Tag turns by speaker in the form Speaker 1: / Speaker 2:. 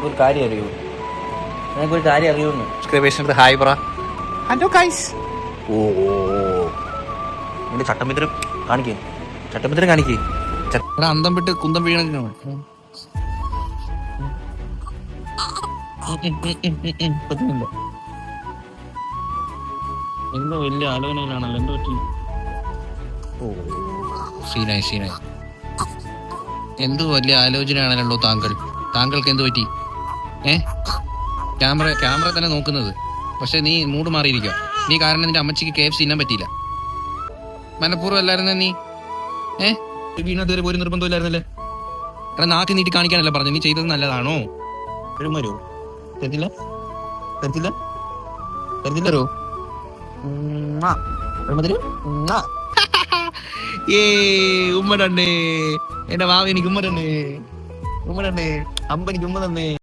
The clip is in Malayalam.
Speaker 1: നിനക്കൊരു കാര്യം അറിയൂ? നിനക്കൊരു കാര്യം അറിയൂന്ന്
Speaker 2: സബ്സ്ക്രൈബേഴ്സിനടുത്ത് ഹായ് പറ. Hello guys.
Speaker 1: ഓ നിന്റെ ചട്ടമ്പിത്തരം കാണിക്കേ, ചട്ടമ്പിത്തരം കാണിക്കേ.
Speaker 2: അന്തം വിട്ട് കുന്തം വീണ
Speaker 3: എന്തോ വലിയ ആലോചനയിലാണല്ലോ, എന്തോ പറ്റി?
Speaker 2: സീനായി. എന്ത് വലിയ ആലോചനയാണല്ലോ താങ്കൾക്ക് എന്ത് പറ്റി? ക്യാമറ തന്നെ നോക്കുന്നത്, പക്ഷെ നീ മൂഡ് മാറിയിരിക്കുക. നീ കാരണം നിന്റെ അമ്മച്ചിക്ക് KFC തിന്നാൻ പറ്റിയില്ല. മനഃപൂർവ്വം അല്ലായിരുന്ന നീ വീണതുവരെ ഒരു നിർബന്ധമില്ലായിരുന്നല്ലേ? എടാ നാട്ടി നീട്ടി കാണിക്കാനല്ല പറഞ്ഞു, നീ ചെയ്തത് നല്ലതാണോ?
Speaker 3: വരുമോ? തരത്തില്ല.
Speaker 2: ഉമ്മ തന്നെ എന്റെ വാവ, എനിക്ക് ഉമ്മ തന്നെ അമ്പ എനിക്ക് ഉമ്മ തന്നെ.